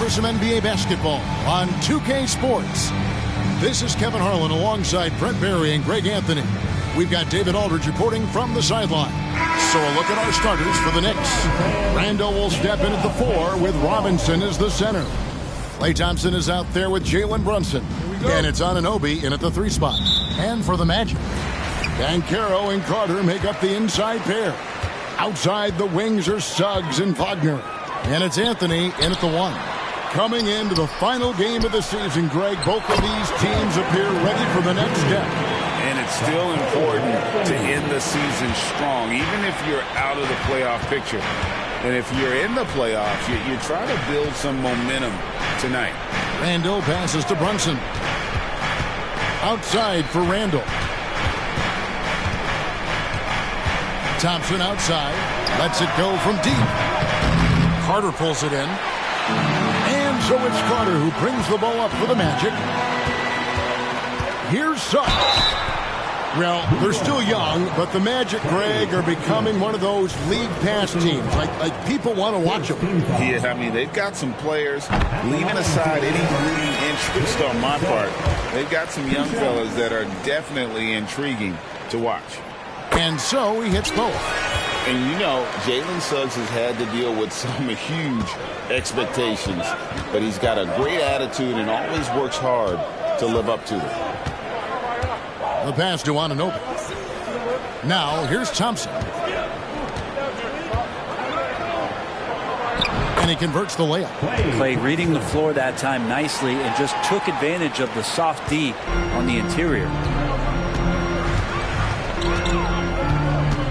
for some NBA basketball on 2K Sports. This is Kevin Harlan alongside Brent Barry and Greg Anthony. We've got David Aldridge reporting from the sideline. So a look at our starters for the Knicks. Randall will step in at the 4 with Robinson as the center. Klay Thompson is out there with Jalen Brunson. And it's Anunoby in at the 3 spot. And for the Magic, Banchero and Carter make up the inside pair. Outside the wings are Suggs and Wagner. And it's Anthony in at the 1. Coming into the final game of the season, Greg, both of these teams appear ready for the next step. And it's still important to end the season strong, even if you're out of the playoff picture. And if you're in the playoffs, you try to build some momentum tonight. Randall passes to Brunson. Outside for Randall. Thompson outside. Lets it go from deep. Carter pulls it in. And so it's Carter who brings the ball up for the Magic. Here's Suggs. Well, they're still young, but the Magic, Greg, are becoming one of those league pass teams. Like people want to watch them. Yeah, I mean, they've got some players, leaving aside any rooting interest on my part, they've got some young fellas that are definitely intriguing to watch. And so he hits both. And you know, Jalen Suggs has had to deal with some huge expectations, but he's got a great attitude and always works hard to live up to them. The pass to Anunoby. Now, here's Thompson. And he converts the layup. Klay reading the floor that time nicely and just took advantage of the soft D on the interior.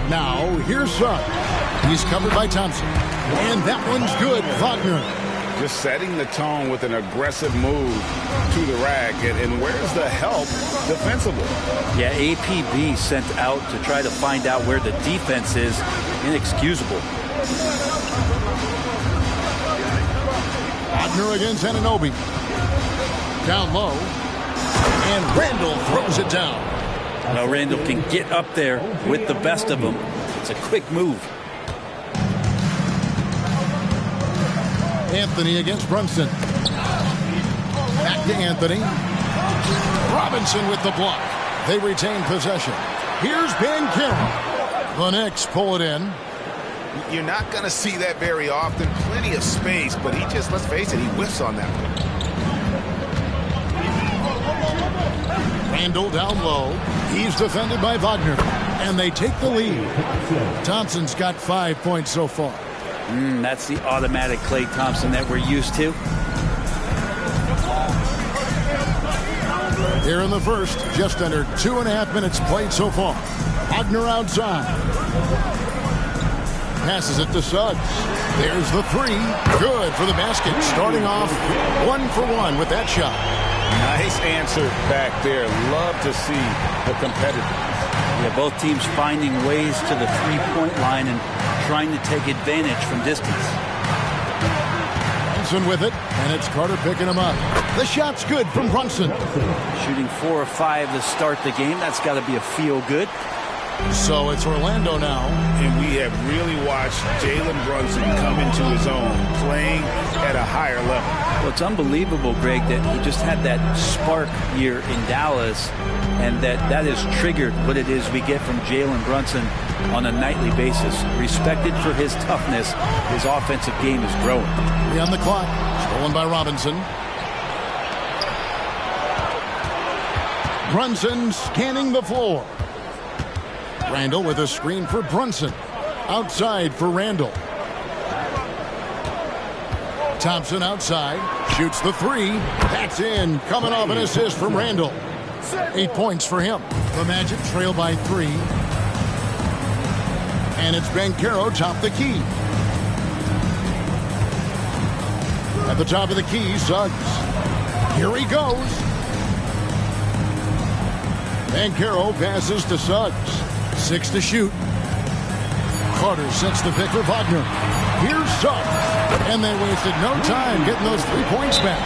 Now, here's Suggs. He's covered by Thompson. And that one's good. Wagner. Just setting the tone with an aggressive move to the rack. And where's the help defensively? Yeah, APB sent out to try to find out where the defense is. Inexcusable. Wagner against Anunoby. Down low. And Randall throws it down. Now Randall can get up there with the best of them. It's a quick move. Anthony against Brunson. Back to Anthony. Robinson with the block. They retain possession. Here's Banchero. The Knicks pull it in. You're not going to see that very often. Plenty of space, but he just, let's face it, he whiffs on that one. Randall down low. He's defended by Wagner. And they take the lead. Thompson's got 5 points so far. That's the automatic Klay Thompson that we're used to. Here in the first, just under 2.5 minutes played so far. Wagner outside. Passes it to Suggs. There's the 3. Good for the basket. Starting off 1 for 1 with that shot. Nice answer back there. Love to see the competitiveness. Yeah, both teams finding ways to the three-point line and trying to take advantage from distance. Brunson with it, and it's Carter picking him up. The shot's good from Brunson. Shooting 4 or 5 to start the game. That's got to be a feel-good. So it's Orlando now. And we have really watched Jalen Brunson come into his own, playing at a higher level. Well, it's unbelievable, Greg, that he just had that spark year in Dallas, and that has triggered what it is we get from Jalen Brunson on a nightly basis. Respected for his toughness, his offensive game is growing. On the clock, stolen by Robinson. Brunson scanning the floor. Randall with a screen for Brunson. Outside for Randall. Thompson outside. Shoots the 3. That's in. Coming off an assist from Randall. 8 points for him. The Magic trail by 3. And it's Banchero top the key. At the top of the key, Suggs. Here he goes. Banchero passes to Suggs. 6 to shoot. Carter sets the pick for Wagner. Here's Suggs. And they wasted no time getting those 3 points back.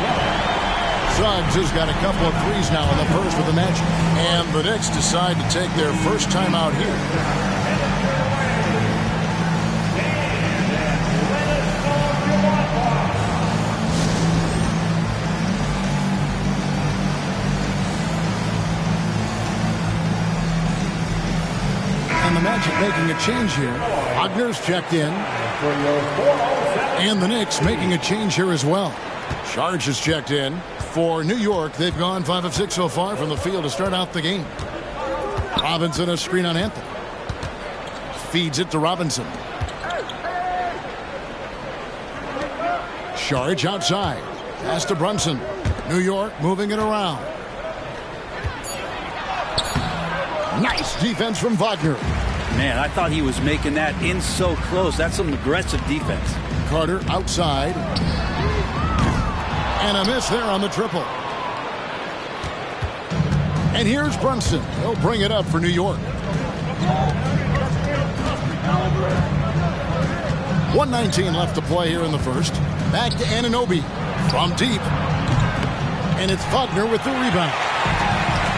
Suggs has got a couple of threes now in the first with the Magic. And the Knicks decide to take their first time out here. Magic making a change here. Wagner's checked in. And the Knicks making a change here as well. Sharge is checked in. For New York, they've gone 5 of 6 so far from the field to start out the game. Robinson, a screen on Anthony. Feeds it to Robinson. Sharge outside. Pass to Brunson. New York moving it around. Nice defense from Wagner. Man, I thought he was making that in so close. That's some aggressive defense. Carter outside. And a miss there on the triple. And here's Brunson. He'll bring it up for New York. 1:19 left to play here in the first. Back to Anunoby from deep. And it's Wagner with the rebound.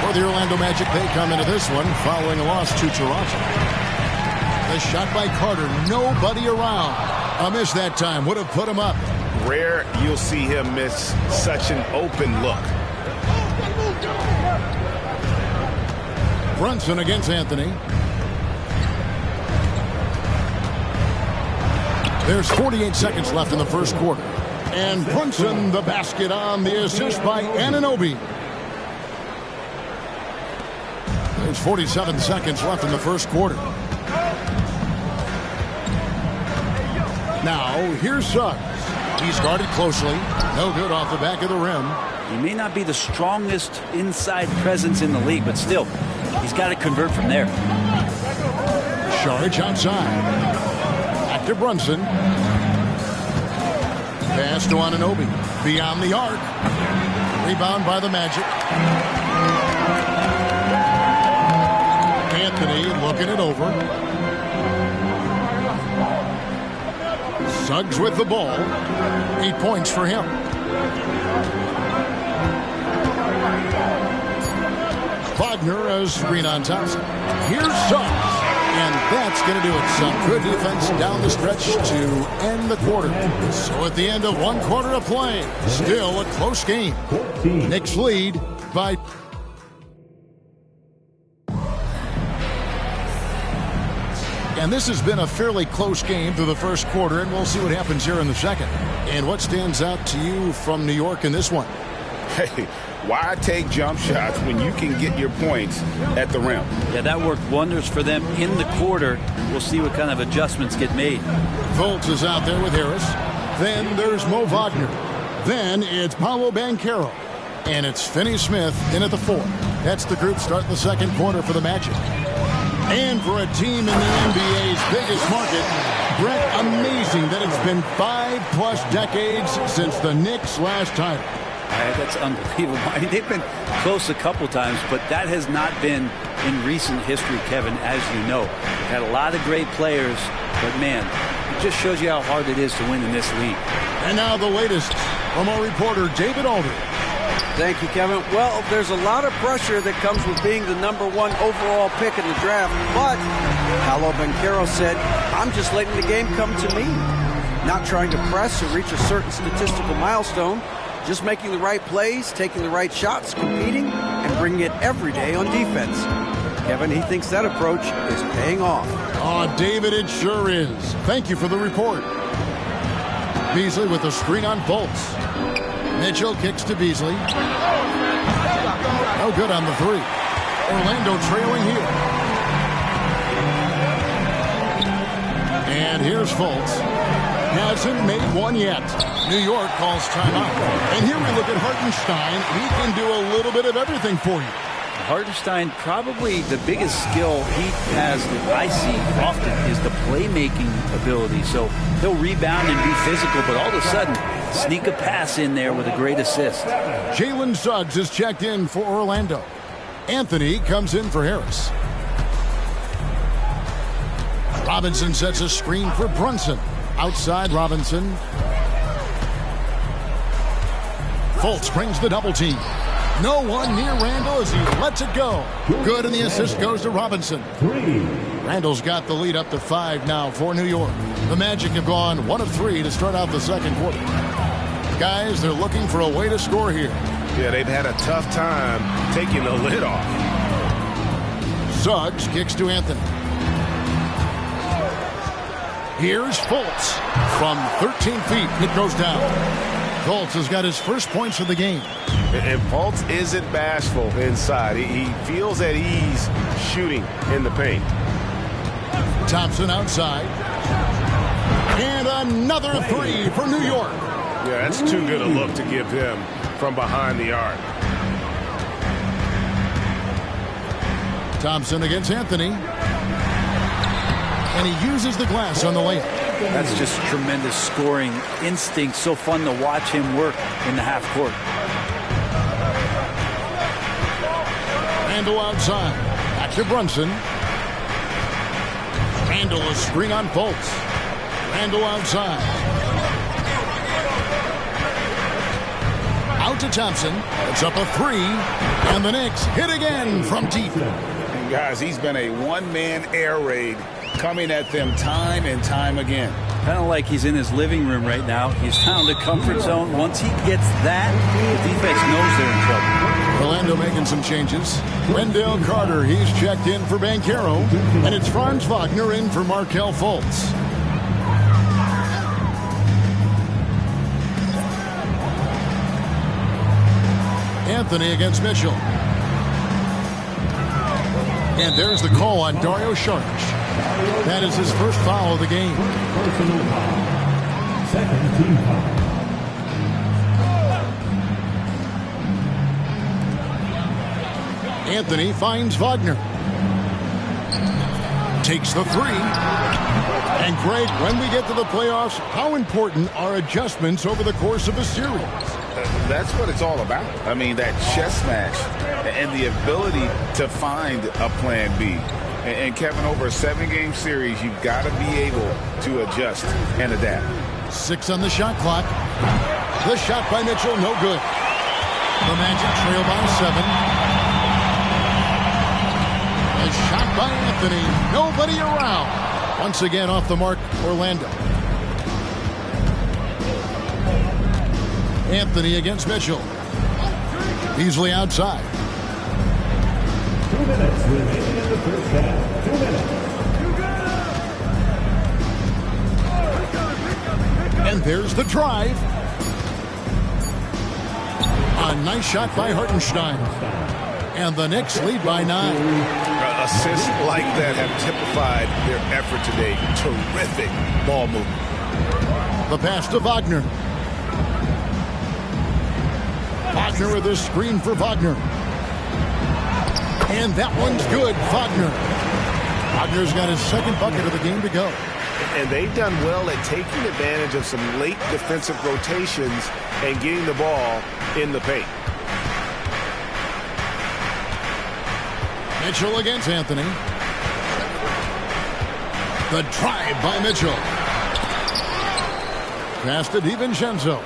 For the Orlando Magic, they come into this one following a loss to Toronto. The shot by Carter, nobody around. A miss that time, would have put him up. Rare you'll see him miss such an open look. Brunson against Anthony. There's 48 seconds left in the first quarter. And Brunson the basket on the assist by Anunoby. There's 47 seconds left in the first quarter. Now, here's Suggs. He's guarded closely. No good off the back of the rim. He may not be the strongest inside presence in the league, but still, he's got to convert from there. Sharge outside. Back to Brunson. Pass to Anunoby. Beyond the arc. Rebound by the Magic. Anthony looking it over. Suggs with the ball. 8 points for him. Wagner a screen on Thompson. Here's Suggs. And that's going to do it. Some good defense down the stretch to end the quarter. So at the end of one quarter of play, still a close game. Knicks lead by... And this has been a fairly close game through the first quarter, and we'll see what happens here in the second. And what stands out to you from New York in this one? Hey, why take jump shots when you can get your points at the rim? Yeah, that worked wonders for them in the quarter. We'll see what kind of adjustments get made. Fultz is out there with Harris. Then there's Mo Wagner. Then it's Paolo Banchero. And it's Finney-Smith in at the 4. That's the group starting the second quarter for the Magic. And for a team in the NBA's biggest market, Brett, amazing that it's been 5+ decades since the Knicks' last title. That's unbelievable. I mean, they've been close a couple times, but that has not been in recent history, Kevin, as you know. They've had a lot of great players, but man, it just shows you how hard it is to win in this league. And now the latest from our reporter, David Alder. Thank you, Kevin. Well, there's a lot of pressure that comes with being the #1 overall pick in the draft, but Paolo Banchero said, I'm just letting the game come to me. Not trying to press or reach a certain statistical milestone, just making the right plays, taking the right shots, competing, and bringing it every day on defense. Kevin, he thinks that approach is paying off. Oh, David, it sure is. Thank you for the report. Beasley with a screen on Fultz. Mitchell kicks to Beasley. No good on the 3. Orlando trailing here. And here's Fultz. Hasn't made one yet. New York calls timeout. And here we look at Hartenstein. He can do a little bit of everything for you. Hartenstein, probably the biggest skill he has that I see often is the playmaking ability. So he'll rebound and be physical, but all of a sudden, sneak a pass in there with a great assist. Jalen Suggs is checked in for Orlando. Anthony comes in for Harris. Robinson sets a screen for Brunson. Outside Robinson. Fultz brings the double team. No one near Randall as he lets it go. Good, and the assist goes to Robinson. Randall's got the lead up to 5 now for New York. The Magic have gone 1 of 3 to start out the second quarter. Guys, they're looking for a way to score here. Yeah, they've had a tough time taking the lid off. Suggs kicks to Anthony. Here's Fultz. From 13 feet, it goes down. Fultz has got his first points of the game. And Fultz isn't bashful inside. He feels at ease shooting in the paint. Thompson outside. And another three for New York. Yeah, that's too good a look to give him from behind the arc. Thompson against Anthony. And he uses the glass on the layup. That's just tremendous scoring instinct. So fun to watch him work in the half court. Randle outside. Back to Brunson. Randle a screen on Fultz. Randle outside. Out to Thompson. It's up a three. And the Knicks hit again from deep. Guys, he's been a one-man air raid coming at them time and time again. Kind of like he's in his living room right now. He's found a comfort zone. Once he gets that, the defense knows they're in trouble. Orlando making some changes. Wendell Carter, he's checked in for Banchero. And it's Franz Wagner in for Markelle Fultz. Anthony against Mitchell. And there's the call on Dario Saric. That is his first foul of the game. Second team foul. Anthony finds Wagner. Takes the three. And Greg, when we get to the playoffs, how important are adjustments over the course of a series? That's what it's all about. I mean, that chess match and the ability to find a plan B. And Kevin, over a 7-game series, you've got to be able to adjust and adapt. 6 on the shot clock. The shot by Mitchell, no good. The Magic trail by 7. A shot by Anthony. Nobody around. Once again off the mark, Orlando. Anthony against Mitchell. Beasley outside. 2 minutes remaining in the first half. 2 minutes. And there's the drive. A nice shot by Hartenstein. And the Knicks lead by 9. Assists like that have typified their effort today. Terrific ball movement. The pass to Wagner. Wagner with a screen for Wagner. And that one's good, Wagner. Wagner's got his second bucket of the game to go. And they've done well at taking advantage of some late defensive rotations and getting the ball in the paint. Mitchell against Anthony. The drive by Mitchell. Pass to DiVincenzo.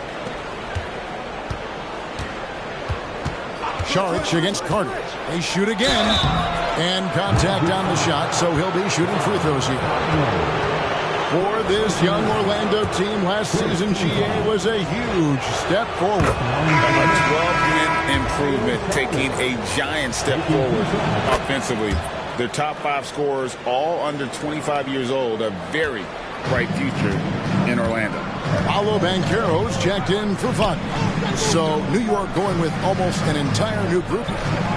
Saric against Carter. They shoot again. And contact on the shot, so he'll be shooting free throws here. For this young Orlando team, last season, GA was a huge step forward. A 12-win improvement, taking a giant step forward offensively. Their top 5 scorers, all under 25 years old, a very bright future in Orlando. Paolo Banchero's checked in for Wagner. So New York going with almost an entire new group.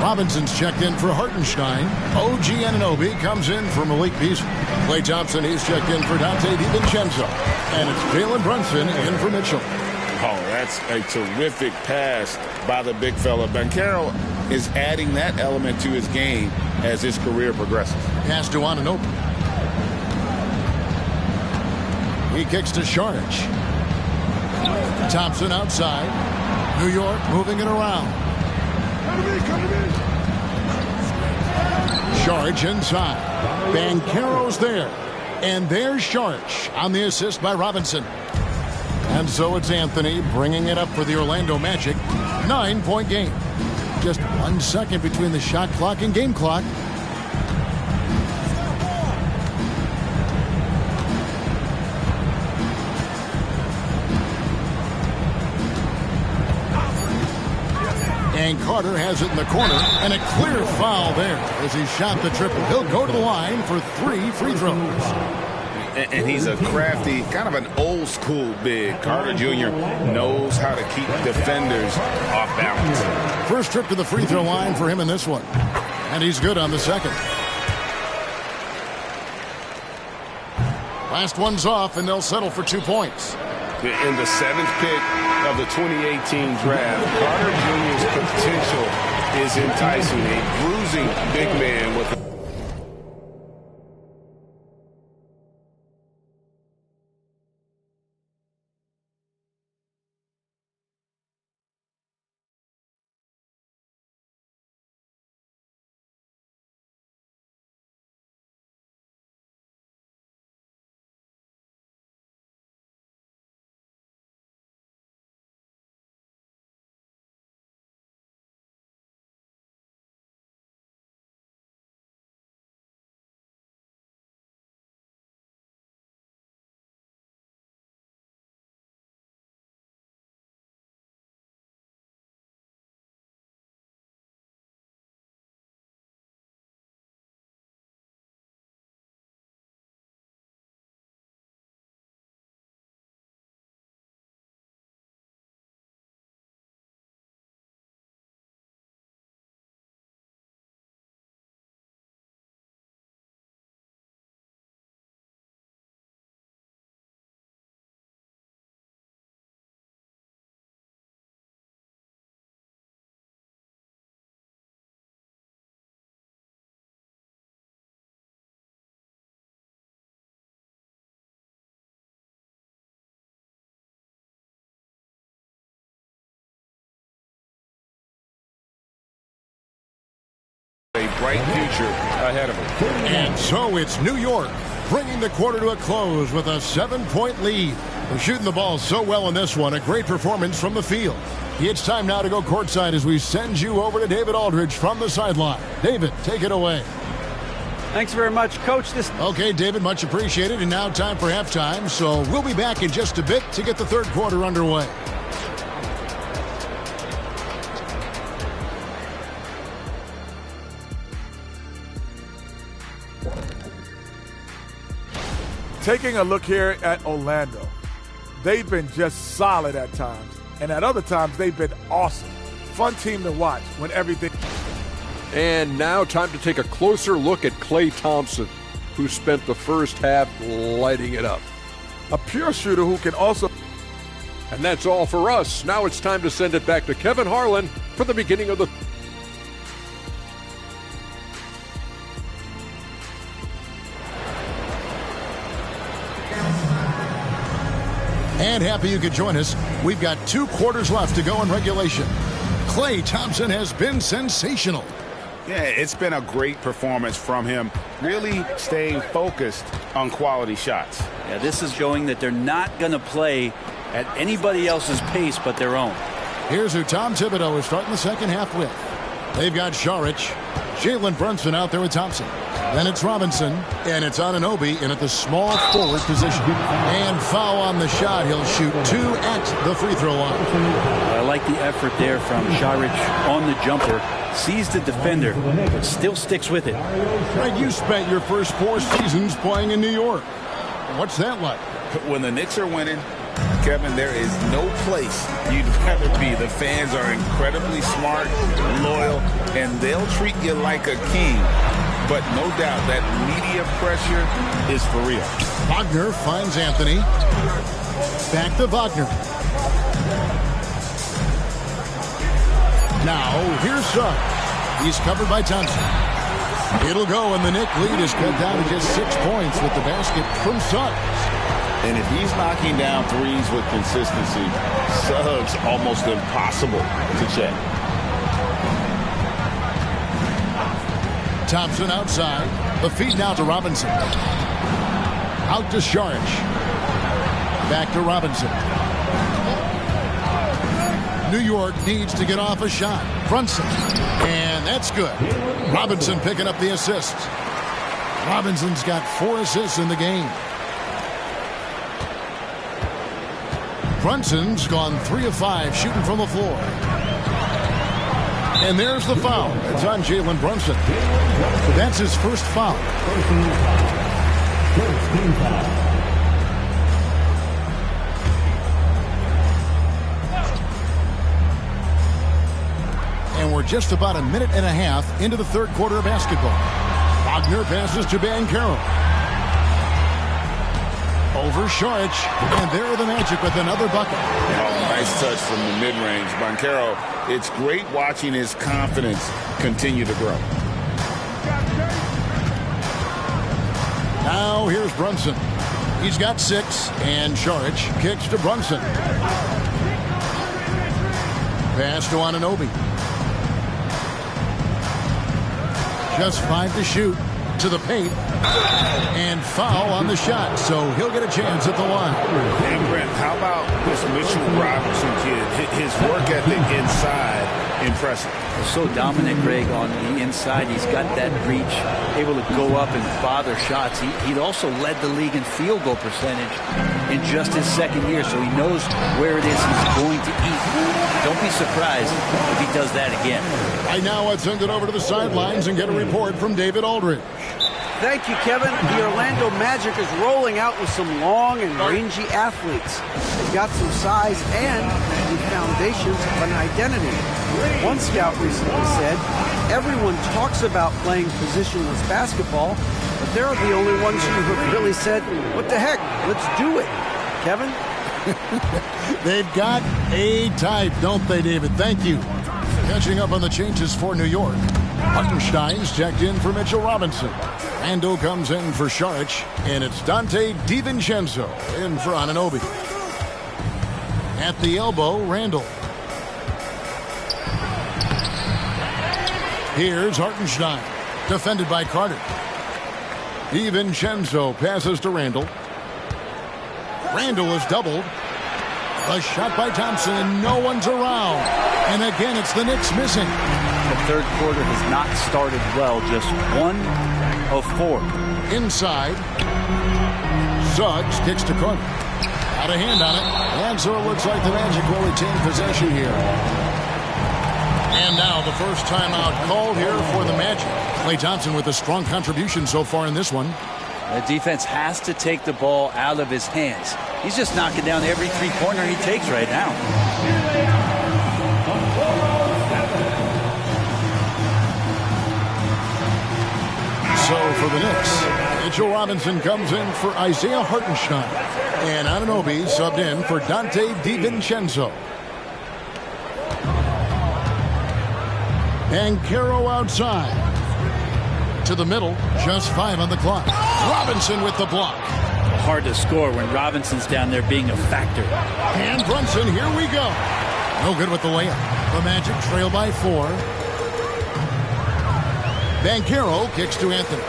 Robinson's checked in for Hartenstein. OG Anunoby comes in for Malik Beasley. Klay Thompson, he's checked in for Dante DiVincenzo. And it's Jalen Brunson in for Mitchell. Oh, that's a terrific pass by the big fella. Banchero is adding that element to his game as his career progresses. Pass to Anunoby. He kicks to Saric. Thompson outside. New York moving it around. Saric inside. Banchero's there. And there's Saric on the assist by Robinson. And so it's Anthony bringing it up for the Orlando Magic. 9-point game. Just 1 second between the shot clock and game clock. And Carter has it in the corner, and a clear foul there as he shot the triple. He'll go to the line for 3 free throws. And he's a crafty, kind of an old school big. Carter Jr. knows how to keep defenders off balance. First trip to the free throw line for him in this one. And he's good on the second. Last one's off, and they'll settle for 2 points. In the 7th pick of the 2018 draft, Carter Jr.'s potential is enticing. A bruising big man with a bright future ahead of him. And so it's New York bringing the quarter to a close with a 7-point lead. They're shooting the ball so well in this one. A great performance from the field. It's time now to go courtside as we send you over to David Aldridge from the sideline. David, take it away. Thanks very much, Coach. Okay, David, much appreciated. And now time for halftime. So we'll be back in just a bit to get the third quarter underway. Taking a look here at Orlando, they've been just solid at times, and at other times they've been awesome. Fun team to watch when everything. And now time to take a closer look at Klay Thompson, who spent the first half lighting it up. A pure shooter who can also. And that's all for us. Now it's time to send it back to Kevin Harlan for the beginning of the. And happy you could join us. We've got 2 quarters left to go in regulation. Klay Thompson has been sensational. Yeah, it's been a great performance from him, really staying focused on quality shots. Yeah, this is showing that they're not going to play at anybody else's pace but their own. Here's who Tom Thibodeau is starting the second half with. They've got Saric, Jalen Brunson out there with Thompson. Then it's Robinson, and it's Anunoby in at the small forward position. And foul on the shot. He'll shoot 2 at the free throw line. I like the effort there from Saric on the jumper. Sees the defender, but still sticks with it. Greg, you spent your first 4 seasons playing in New York. What's that like? When the Knicks are winning, Kevin, there is no place you'd rather be. The fans are incredibly smart, loyal, and they'll treat you like a king. But no doubt that media pressure is for real. Wagner finds Anthony. Back to Wagner. Now, here's Suggs. He's covered by Thompson. It'll go, and the Knick lead is cut down to just 6 points with the basket from Suggs. And if he's knocking down threes with consistency, Suggs almost impossible to check. Thompson outside. The feed now to Robinson. Out to Saric. Back to Robinson. New York needs to get off a shot. Brunson. And that's good. Robinson picking up the assist. Robinson's got 4 assists in the game. Brunson's gone 3 of 5 shooting from the floor. And there's the foul. It's on Jalen Brunson. That's his first foul. First team foul. And we're just about a minute and a half into the third quarter of basketball. Wagner passes to Banchero. Over Saric, and there are the Magic with another bucket. Oh, nice touch from the mid-range. Banchero, it's great watching his confidence continue to grow. Now here's Brunson. He's got 6, and Saric kicks to Brunson. Pass to Anunoby. Just 5 to shoot. To the paint. And foul on the shot, so he'll get a chance at the line. And Brent, how about this Mitchell Robinson kid? His work ethic inside, impressive. So dominant, Greg, on the inside. He's got that reach, able to go up and bother shots. He'd also led the league in field goal percentage in just his second year, so he knows where it is he's going to eat. Don't be surprised if he does that again. Right now, let's send it over to the sidelines and get a report from David Aldridge. Thank you, Kevin. The Orlando Magic is rolling out with some long and rangy athletes. They've got some size and the foundations of an identity. One scout recently said, everyone talks about playing positionless basketball, but they're the only ones who have really said, what the heck, let's do it. Kevin? They've got a type, don't they, David? Thank you. Catching up on the changes for New York. Hartenstein's checked in for Mitchell Robinson. Randall comes in for Saric, and it's Dante DiVincenzo in for Anunoby. At the elbow, Randall. Here's Hartenstein, defended by Carter. DiVincenzo passes to Randall. Randall is doubled. A shot by Thompson, and no one's around. And again, it's the Knicks missing. The third quarter has not started well, just 1 of 4. Inside. Suggs kicks to Carter. Got a hand on it. And so it looks like the Magic will retain possession here. And now the first timeout called here for the Magic. Klay Thompson with a strong contribution so far in this one. The defense has to take the ball out of his hands. He's just knocking down every three-pointer he takes right now. So for the Knicks, Mitchell Robinson comes in for Isaiah Hartenstein. And Anunoby subbed in for Dante DiVincenzo. Banchero outside. To the middle, just 5 on the clock. Robinson with the block. Hard to score when Robinson's down there being a factor. And Brunson, here we go. No good with the layup. The Magic trail by 4. Banchero kicks to Anthony.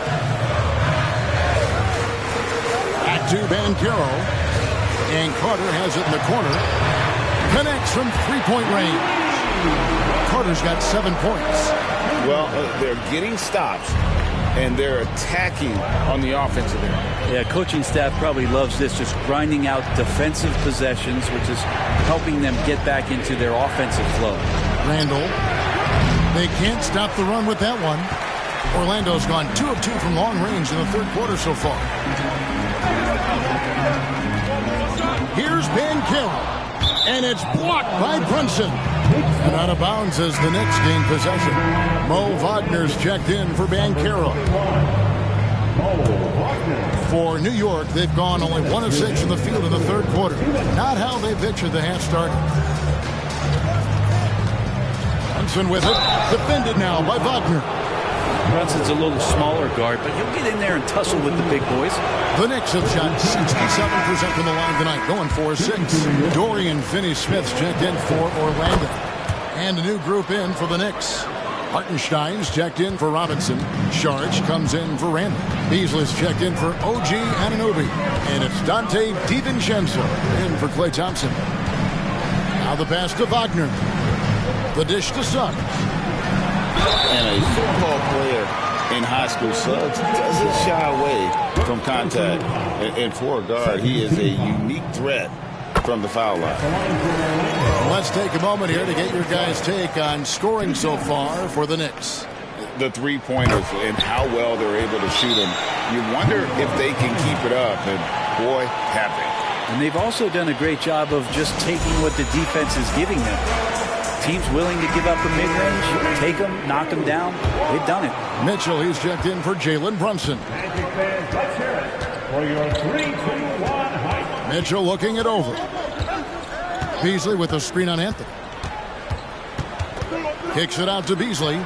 Back to Banchero. And Carter has it in the corner. Connects from three-point range. Carter's got 7 points. Well, they're getting stops, and they're attacking on the offensive end. Yeah, coaching staff probably loves this, just grinding out defensive possessions, which is helping them get back into their offensive flow. Randall. They can't stop the run with that one. Orlando's gone 2 of 2 from long range in the third quarter so far. Here's Banchero. And it's blocked by Brunson. And out of bounds as the Knicks gain possession. Mo Wagner's checked in for Banchero. For New York, they've gone only 1 of 6 in the field in the third quarter. Not how they pictured the half started. Brunson with it. Defended now by Wagner. Brunson's a little smaller guard, but he'll get in there and tussle with the big boys. The Knicks have shot 67% from the line tonight, going 4-6. Dorian Finney-Smith's checked in for Orlando. And a new group in for the Knicks. Hartenstein's checked in for Robinson. Saric comes in for Randall. Beasley's checked in for OG Anunoby. And it's Dante DiVincenzo in for Klay Thompson. Now the pass to Wagner. The dish to Suggs. And a football player in high school, Suggs doesn't shy away from contact. And for a guard, he is a unique threat from the foul line. Let's take a moment here to get your guys' take on scoring so far for the Knicks. the three-pointers and how well they're able to shoot them. You wonder if they can keep it up, and boy, have they. And they've also done a great job of just taking what the defense is giving them. Teams willing to give up a mid-range, take them, knock them down. They've done it. Mitchell, he's checked in for Jalen Brunson. For your 3-2-1 high. Mitchell looking it over. Beasley with the screen on Anthony. Kicks it out to Beasley.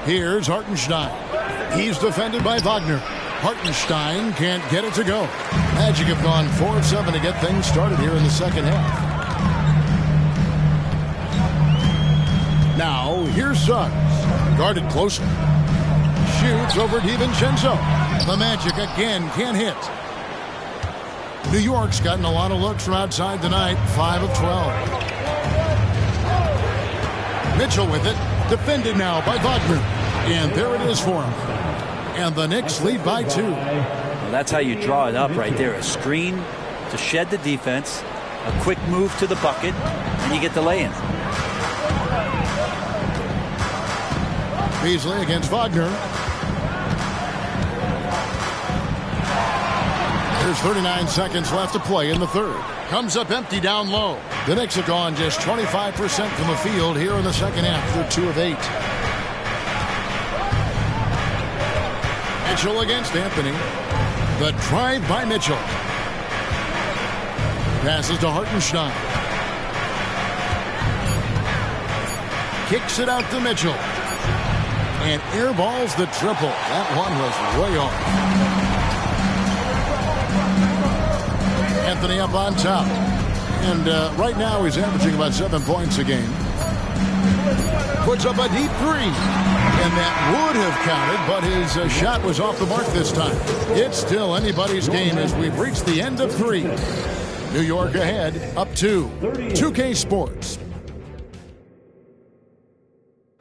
Here's Hartenstein. He's defended by Wagner. Hartenstein can't get it to go. Magic have gone 4 of 7 to get things started here in the second half. Now, here's Suggs. Guarded closely. Shoots over DiVincenzo. The Magic again can't hit. New York's gotten a lot of looks from outside tonight. 5 of 12. Mitchell with it. Defended now by Wagner. And there it is for him. And the Knicks lead by 2. Well, that's how you draw it up right there. A screen to shed the defense, a quick move to the bucket, and you get the lay-in. Beasley against Wagner. There's 39 seconds left to play in the third. Comes up empty down low. The Knicks have gone just 25% from the field here in the second half. They're 2 of 8. Mitchell against Anthony. The drive by Mitchell. Passes to Hartenstein. Kicks it out to Mitchell. And airballs the triple. That one was way off. Anthony up on top. And right now he's averaging about 7 points a game. Puts up a deep 3. And that would have counted, but his shot was off the mark this time. It's still anybody's game as we've reached the end of 3. New York ahead, up 2. 2K Sports.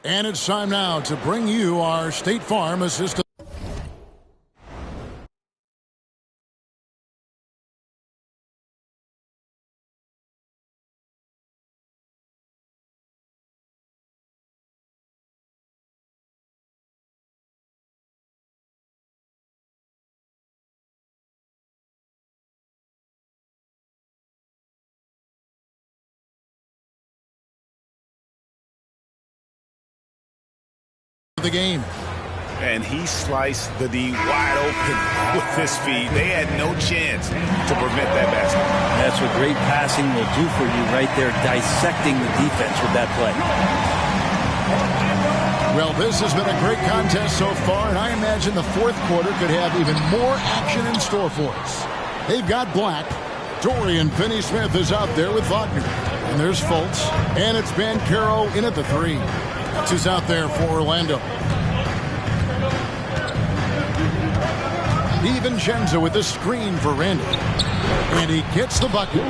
And it's time now to bring you our State Farm assistant. The game. And he sliced the D wide open with his feet. They had no chance to prevent that basket. That's what great passing will do for you right there, dissecting the defense with that play. Well, this has been a great contest so far, and I imagine the fourth quarter could have even more action in store for us. They've got Black. Dorian Finney-Smith is out there with Wagner. And there's Fultz. And it's Banchero in at the 3. That's who's out there for Orlando. DiVincenzo with the screen for Randall. And he gets the bucket.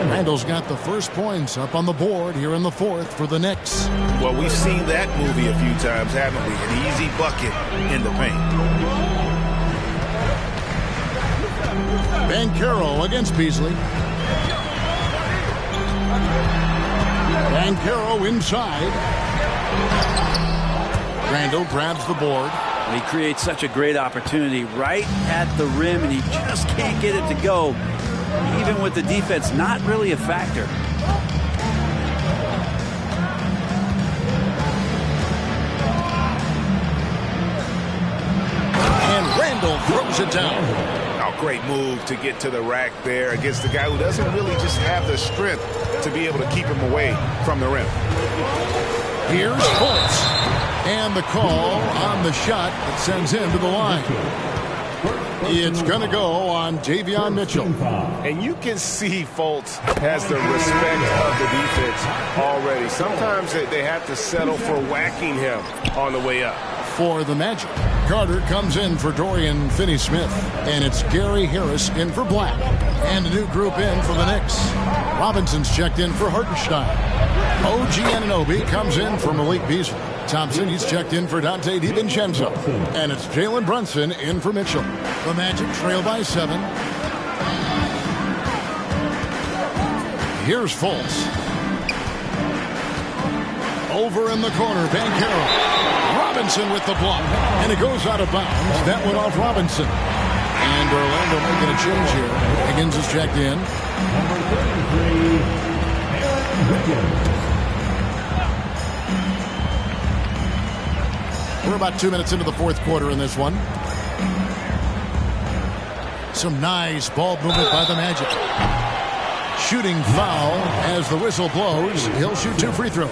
Randall's got the first points up on the board here in the fourth for the Knicks. Well, we've seen that movie a few times, haven't we? An easy bucket in the paint. Banchero against Beasley. Banchero inside. Randall grabs the board. He creates such a great opportunity right at the rim, and he just can't get it to go. Even with the defense not really a factor. And Randall throws it down. Oh, great move to get to the rack there against the guy who doesn't really just have the strength to be able to keep him away from the rim. Here's Fultz. And the call on the shot that sends him to the line. It's going to go on Davion Mitchell. And you can see Fultz has the respect of the defense already. Sometimes they have to settle for whacking him on the way up. For the Magic, Carter comes in for Dorian Finney-Smith. And it's Gary Harris in for Black. And a new group in for the Knicks. Robinson's checked in for Hartenstein. OG Anunoby comes in for Malik Beasley. Thompson, he's checked in for Dante DiVincenzo. And it's Jalen Brunson in for Mitchell. The Magic trail by 7. Here's Fultz. Over in the corner, Banchero. Robinson with the block, and it goes out of bounds. That went off Robinson. And Orlando making a change here. Higgins is checked in. Number 33, Aaron Wiggins. We're about 2 minutes into the fourth quarter in this one. Some nice ball movement by the Magic. Shooting foul as the whistle blows. He'll shoot 2 free throws.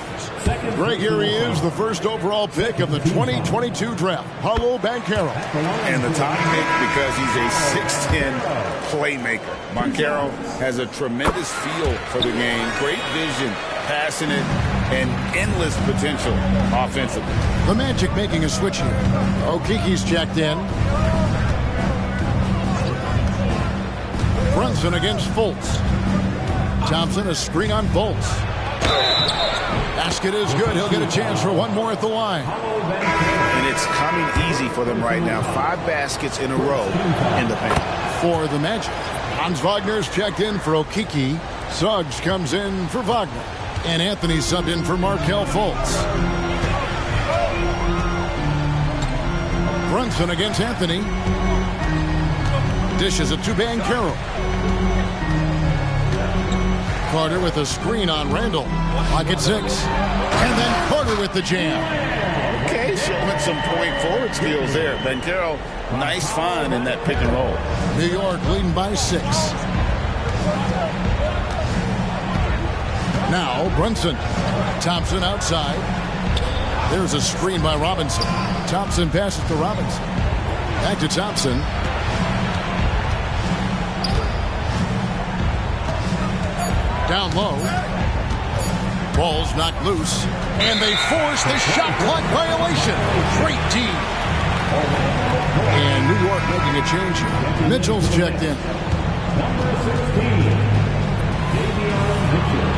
Greg, here he is, the first overall pick of the 2022 draft, Paolo Banchero. And the top pick because he's a 6'10 playmaker. Banchero has a tremendous feel for the game, great vision, passing it, and endless potential offensively. The Magic making a switch here. Okiki's checked in. Brunson against Fultz. Thompson, a screen on Fultz. Basket is good. He'll get a chance for one more at the line. And it's coming easy for them right now. 5 baskets in a row in the paint. For the Magic, Hans Wagner's checked in for Okiki. Suggs comes in for Wagner. And Anthony subbed in for Markelle Fultz. Brunson against Anthony. Dishes it to Banchero. Carter with a screen on Randall. Pocket 6. And then Carter with the jam. Okay, showing some point forward skills there. Banchero, nice find in that pick and roll. New York leading by 6. Now Brunson. Thompson outside. There's a screen by Robinson. Thompson passes to Robinson. Back to Thompson. Down low. Ball's knocked loose. And they force the shot clock violation. Great D. And New York making a change here. Mitchell's checked in. Number 16, Davion Mitchell.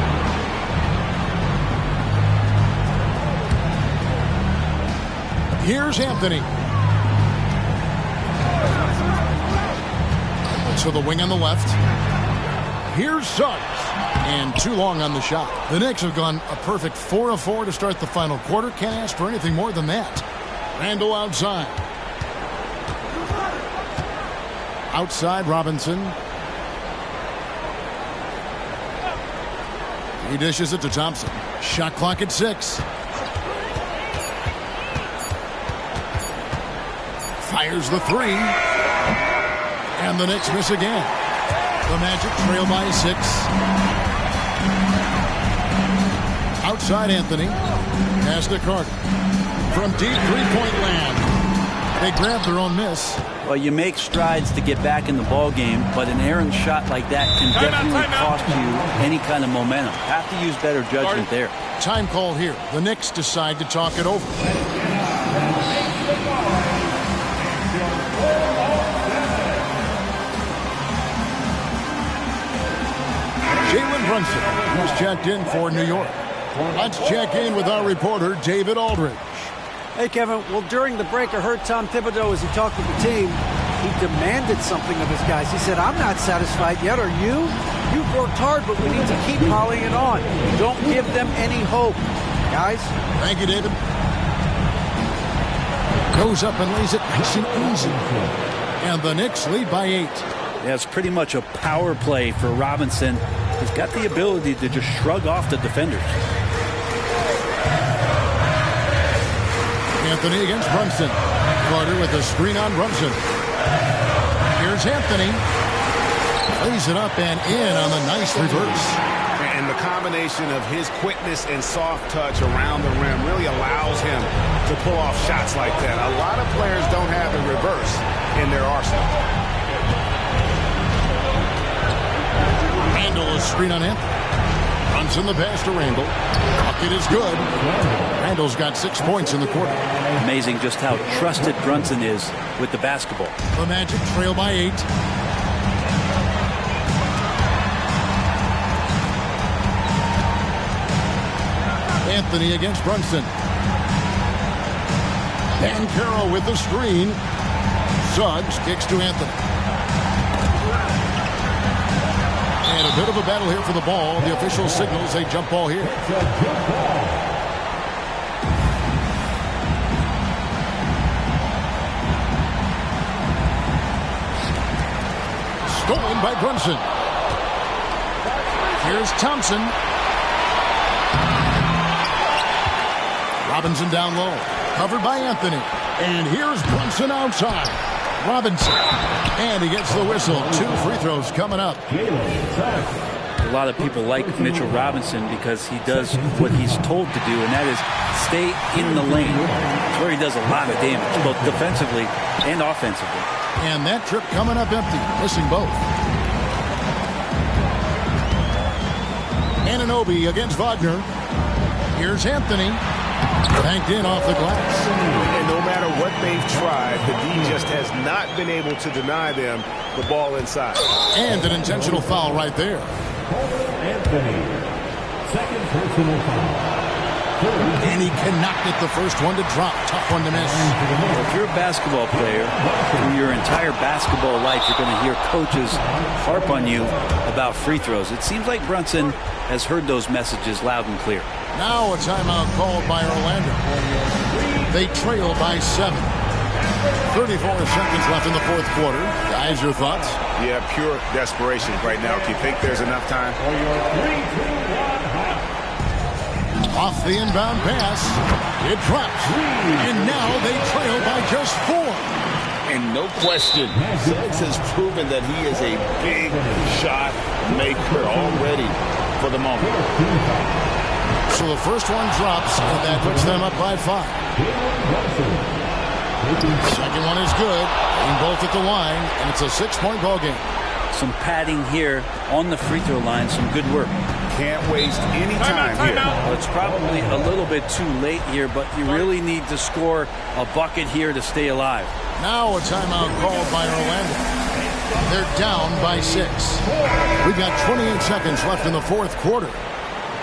Here's Anthony. So the wing on the left. Here's Suggs. And too long on the shot. The Knicks have gone a perfect 4 of 4 to start the final quarter. Can't ask for anything more than that. Randall outside. Outside Robinson. He dishes it to Thompson. Shot clock at 6. Fires the 3. And the Knicks miss again. The Magic trail by 6. Outside Anthony. Pass to Carter. From deep three-point land. They grab their own miss. Well, you make strides to get back in the ball game, but an errant shot like that can definitely cost you any kind of momentum. Have to use better judgment there. Time call here. The Knicks decide to talk it over. Jalen Brunson, who's checked in for New York. Let's check in with our reporter, David Aldridge. Hey, Kevin. Well, during the break, I heard Tom Thibodeau, as he talked with the team, he demanded something of his guys. He said, I'm not satisfied yet. Are you? You've worked hard, but we need to keep piling it on. Don't give them any hope. Guys? Thank you, David. Goes up and lays it nice and easy. And the Knicks lead by 8. Yeah, it's pretty much a power play for Robinson. He's got the ability to just shrug off the defenders. Anthony against Brunson. Carter with a screen on Brunson. Here's Anthony. Lays it up and in on the nice reverse. And the combination of his quickness and soft touch around the rim really allows him to pull off shots like that. A lot of players don't have the reverse in their arsenal. Randall is screen on Anthony. Brunson the pass to Randall. Bucket is good. Randall's got 6 points in the quarter. Amazing just how trusted Brunson is with the basketball. The Magic trail by 8. Anthony against Brunson. Banchero with the screen. Suggs kicks to Anthony. And a bit of a battle here for the ball. The official signals a jump ball here. in by Brunson. Here's Thompson. Robinson down low. Covered by Anthony. And here's Brunson outside. Robinson. And he gets the whistle. 2 free throws coming up. A lot of people like Mitchell Robinson because he does what he's told to do, and that is stay in the lane. It's where he does a lot of damage, both defensively and offensively. And that trip coming up empty, missing both. Anunoby against Wagner. Here's Anthony. Banked in off the glass. And no matter what they've tried, the D just has not been able to deny them the ball inside. And an intentional foul right there. Anthony, second personal foul. And he cannot get the first one to drop. Tough one to miss. If you're a basketball player, through your entire basketball life, you're going to hear coaches harp on you about free throws. It seems like Brunson has heard those messages loud and clear. Now a timeout called by Orlando. They trail by 7. 34 seconds left in the fourth quarter. Guys, your thoughts? Yeah, pure desperation right now. Do you think there's enough time? Off the inbound pass. It drops. And now they trail by just 4. And no question, Suggs has proven that he is a big shot maker already for the moment. So the first one drops, and that puts them up by 5. Second one is good. Aim both at the line, and it's a 6-point ball game. Some padding here on the free throw line. Some good work. Can't waste any time here. Well, it's probably a little bit too late here, but you really need to score a bucket here to stay alive. Now a timeout called by Orlando. They're down by 6. We've got 28 seconds left in the fourth quarter.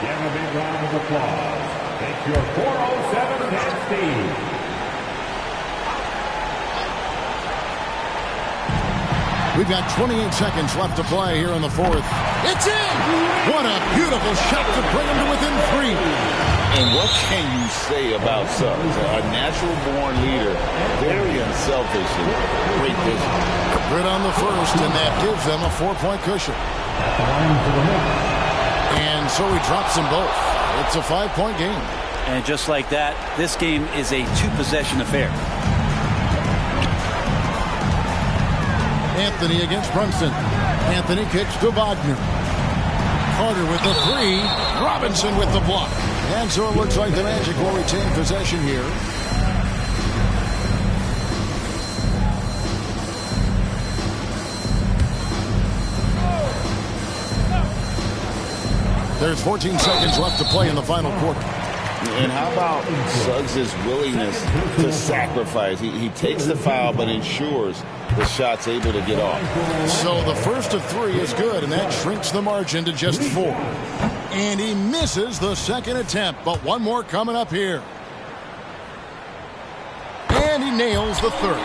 Give a big round of applause. Take your 407 and Steve. We've got 28 seconds left to play here in the fourth. It's in! What a beautiful shot to bring him to within 3. And what can you say about Suggs? A natural-born leader, very unselfish and great vision. Good on the first, and that gives them a 4-point cushion. And so he drops them both. It's a 5-point game. And just like that, this game is a 2-possession affair. Anthony against Brunson. Anthony kicks to Wagner. Carter with the 3. Robinson with the block. And so it looks like the Magic will retain possession here. There's 14 seconds left to play in the final quarter. And how about Suggs' willingness to sacrifice? He takes the foul but ensures the shot's able to get off. So the first of 3 is good, and that shrinks the margin to just 4. And he misses the second attempt, but one more coming up here. And he nails the third.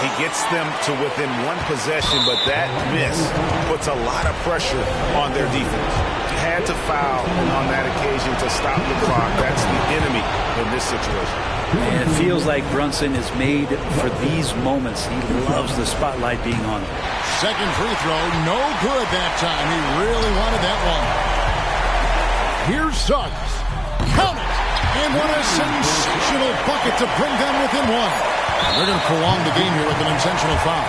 He gets them to within 1 possession, but that miss puts a lot of pressure on their defense. Had to foul on that occasion to stop the clock. That's the enemy in this situation. And it feels like Brunson is made for these moments. He loves the spotlight being on him. Second free throw, no good that time. He really wanted that one. Here's Suggs. Count it! And what a sensational bucket to bring them within 1. They're going to prolong the game here with an intentional foul.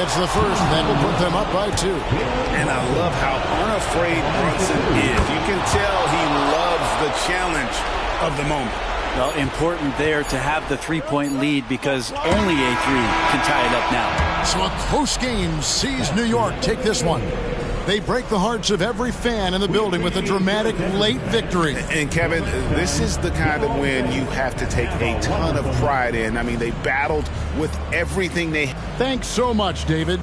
It's the first, that will put them up by 2. And I love how unafraid Brunson is. You can tell he loves the challenge of the moment. Well, important there to have the 3-point lead because only a 3 can tie it up now. So a close game sees New York take this one. They break the hearts of every fan in the building with a dramatic late victory. And Kevin, this is the kind of win you have to take a ton of pride in. I mean, they battled with everything they... Thanks so much, David.